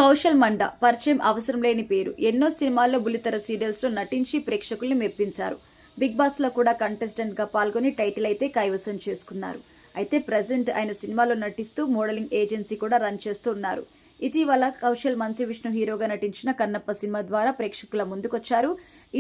కౌశల్ మండా పరిచయం అవసరం లేని పేరు. ఎన్నో సినిమాల్లో, బుల్లితెర సీరియల్స్ లో నటించి ప్రేక్షకుల్ని మెప్పించారు. బిగ్ బాస్ లో కూడా కంటెస్టెంట్ గా పాల్గొని టైటిల్ అయితే కైవసం చేసుకున్నారు. అయితే ప్రెసెంట్ ఆయన సినిమాలో నటిస్తూ మోడలింగ్ ఏజెన్సీ కూడా రన్ చేస్తూ ఉన్నారు. ఇటీవల కౌశల్ మంచు విష్ణు హీరోగా నటించిన కన్నప్ప సినిమా ద్వారా ప్రేక్షకుల ముందుకొచ్చారు.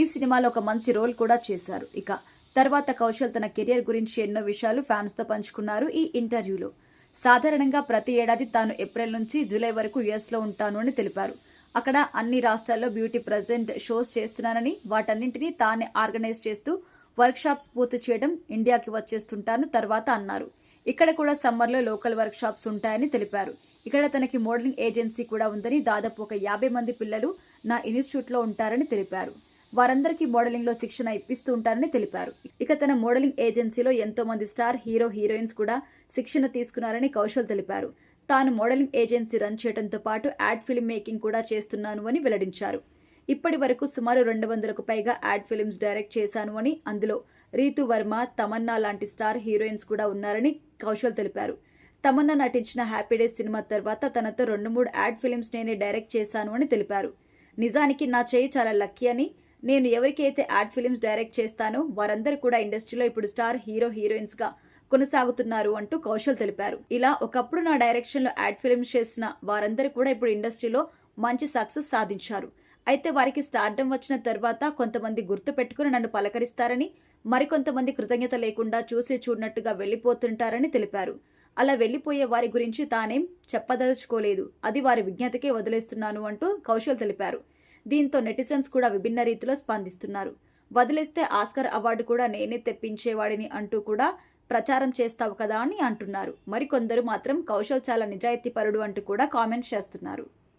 ఈ సినిమాలో ఒక మంచి రోల్ కూడా చేశారు. ఇక తర్వాత కౌశల్ తన కెరియర్ గురించి ఎన్నో విషయాలు ఫ్యాన్స్ తో పంచుకున్నారు ఈ ఇంటర్వ్యూలో. సాధారణంగా ప్రతి ఏడాది తాను ఏప్రిల్ నుంచి జూలై వరకు యుఎస్ లో ఉంటాను అని తెలిపారు. అక్కడ అన్ని రాష్ట్రాల్లో బ్యూటీ ప్రెజెంట్ షోస్ చేస్తున్నానని, వాటన్నింటినీ తానే ఆర్గనైజ్ చేస్తూ వర్క్ షాప్స్ పూర్తి చేయడం ఇండియాకి వచ్చేస్తుంటాను తర్వాత అన్నారు. ఇక్కడ కూడా సమ్మర్లో లోకల్ వర్క్ షాప్స్ ఉంటాయని తెలిపారు. ఇక్కడ తనకి మోడలింగ్ ఏజెన్సీ కూడా ఉందని, దాదాపు ఒక 50 మంది పిల్లలు నా ఇన్స్టిట్యూట్ లో ఉంటారని తెలిపారు. వారందరికీ మోడలింగ్ లో శిక్షణ ఇప్పిస్తూ ఉంటారని తెలిపారు. ఇక తన మోడలింగ్ ఏజెన్సీలో ఎంతో మంది స్టార్ హీరో హీరోయిన్స్ కూడా శిక్షణ తీసుకున్నారని కౌశల్ తెలిపారు. తాను మోడలింగ్ ఏజెన్సీ రన్ చేయడంతో పాటు యాడ్ ఫిల్మ్ మేకింగ్ కూడా చేస్తున్నాను అని వెల్లడించారు. ఇప్పటి వరకు సుమారు 200కు పైగా యాడ్ ఫిల్మ్స్ డైరెక్ట్ చేశాను అని, అందులో రీతు వర్మ, తమన్నా లాంటి స్టార్ హీరోయిన్స్ కూడా ఉన్నారని కౌశల్ తెలిపారు. తమన్నా నటించిన హ్యాపీ డేస్ సినిమా తర్వాత తనతో 2-3 యాడ్ ఫిల్మ్స్ నేనే డైరెక్ట్ చేశాను అని తెలిపారు. నిజానికి నా చేయి చాలా లక్కీ అని, నేను ఎవరికైతే యాడ్ ఫిల్మ్స్ డైరెక్ట్ చేస్తానో వారందరూ కూడా ఇండస్ట్రీలో ఇప్పుడు స్టార్ హీరో హీరోయిన్స్ గా కొనసాగుతున్నారు అంటూ కౌశల్ తెలిపారు. ఇలా ఒకప్పుడు నా డైరెక్షన్ లో యాడ్ ఫిల్మ్స్ చేసిన వారందరూ కూడా ఇప్పుడు ఇండస్ట్రీలో మంచి సక్సెస్ సాధించారు. అయితే వారికి స్టార్డమ్ వచ్చిన తర్వాత కొంతమంది గుర్తు పెట్టుకుని నన్ను పలకరిస్తారని, మరికొంతమంది కృతజ్ఞత లేకుండా చూసి చూడనట్టుగా వెళ్లిపోతుంటారని తెలిపారు. అలా వెళ్లిపోయే వారి గురించి తానేం చెప్పదలుచుకోలేదు, అది వారి విజ్ఞతకే వదిలేస్తున్నాను అంటూ కౌశల్ తెలిపారు. దీంతో నెటిజన్స్ కూడా విభిన్న రీతిలో స్పందిస్తున్నారు. వదిలేస్తే ఆస్కర్ అవార్డు కూడా నేనే తెప్పించేవాడిని అంటూ కూడా ప్రచారం చేస్తావు కదా అని అంటున్నారు. మరికొందరు మాత్రం కౌశల్ చాలా నిజాయితీపరుడు అంటూ కూడా కామెంట్స్ చేస్తున్నారు.